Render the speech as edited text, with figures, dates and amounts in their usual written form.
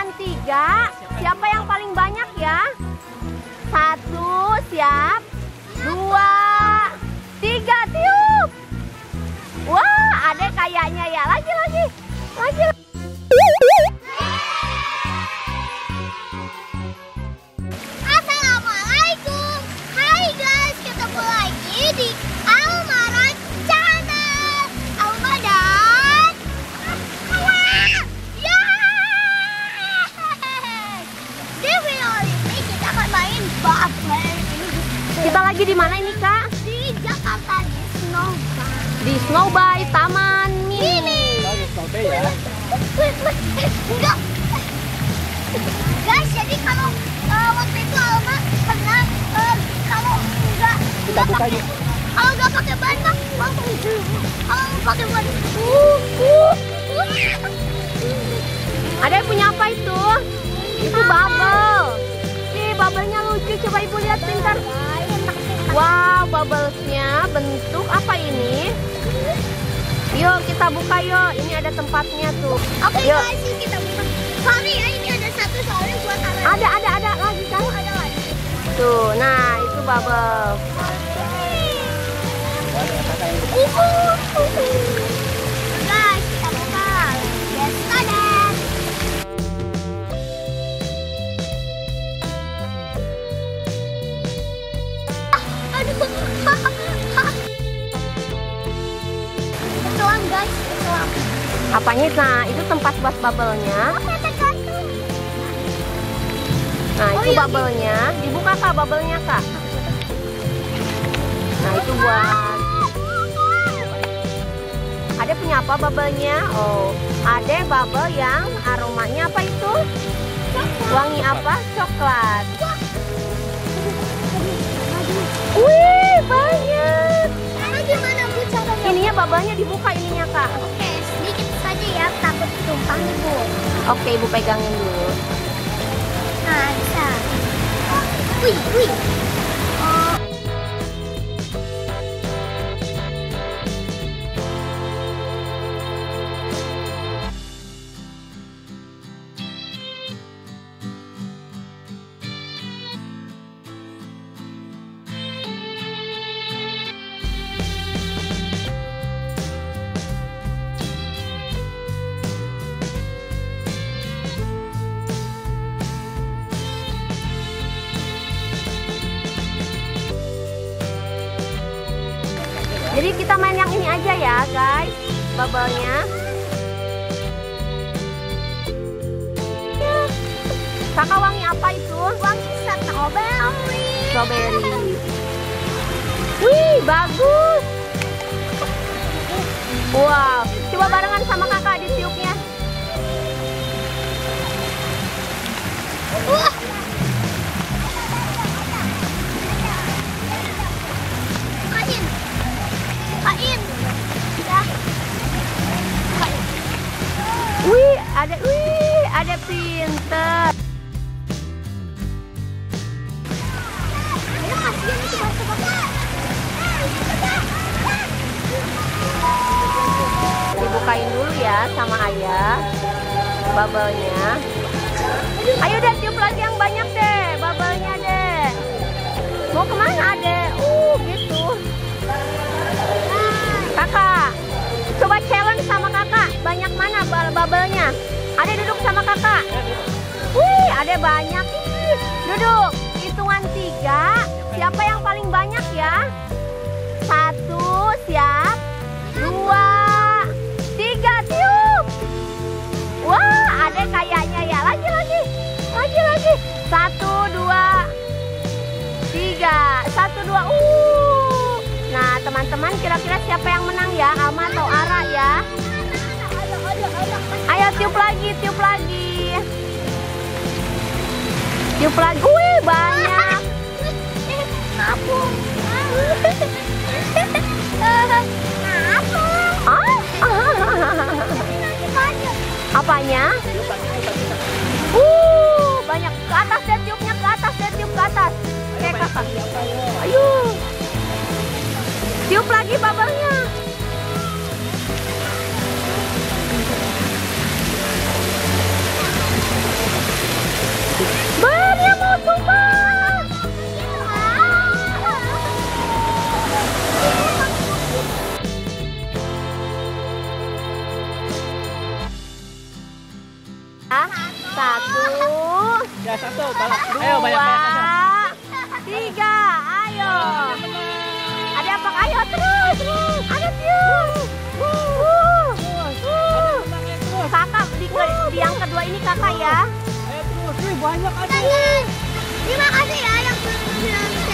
hitungan 3. Siapa yang paling banyak ya? 1, siap. 2, 3, tiup. Wah, adek kayaknya ya. Lagi. Assalamualaikum. Hai guys, ketemu lagi di Almara Channel. Alma dan ya. Di video ini kita akan main bubble. Kita lagi di mana ini, Kak? Di Jakarta di Snowbike. Di Snowbike Taman Mini. Enggak. Guys, jadi kalau waktu itu Alma pernah kalau enggak pakai ban langsung kalau pakai ban. Ada yang punya apa itu? Itu bubble. Ih, bubble-nya lucu. Coba Ibu lihat pintar. Wow, bubbles-nya bentuk apa ini? Yuk kita buka yuk. Ini ada tempatnya tuh. Oke Yuk. guys, kita buka. Sorry ya, ini ada satu soalnya buat anak. Ada lagi kan? Ada lagi. Tuh, nah itu bubble. Guys, kita buka. Yes, ada. Aduh. Keselam guys, keselam. Apanya? Nah, itu tempat buat bubble-nya. Nah, itu bubble-nya. Dibuka Kak, bubble-nya Kak. Nah, itu buat. Ada punya apa bubble-nya? Oh, ada bubble yang aromanya apa itu? Wangi apa? Coklat. Wih, banyak. Gimana Bu caranya? Ininya bubble-nya dibuka ininya Kak. Oke, sedikit saja ya, takut tumpah nih Bu. Oke, Ibu pegangin dulu. Nah, bisa. Wih. Jadi kita main yang ini aja ya guys, bubble-nya. Kakak wangi apa itu? Wangi strawberry. Strawberry. Wih, bagus. Wow, coba barengan sama kakak ditiupnya. Wah. Kain. Ya. Wih, ada pinter. Ayo kasihan itu coba. Dibukain dulu ya sama ayah bubble-nya. Ayo deh tiup lagi yang banyak deh bubble-nya deh. Mau kemana deh? Gitu. Kakak, coba challenge sama kakak. Banyak mana bubble-nya? Ade duduk sama kakak. Wih, Ade banyak. Duduk. Hitungan 3. Siapa yang paling banyak ya? 1, siap. 2, 3, tiup. Wah, Ade kayaknya ya. Lagi. 1, 2, 3. 1, 2. Nah, teman-teman kira-kira siapa yang menang ya? Alma atau Ara ya? Ayo tiup lagi. Wih, banyak. Ngapung. Apanya? Banyak. Ke atas deh tiupnya, ke atas. Oke, kakak. Ayo. Tiup lagi bubble-nya. Satu. Ya, satu. Balap. Dua. Ayo, banyak-banyak. Tiga. Ayo. Ada apa? Ayo terus. Ada Pius. Kakak di yang kedua ini kakak ya. Ayo terus. Wih, banyak aja. Terima kasih ya yang sudah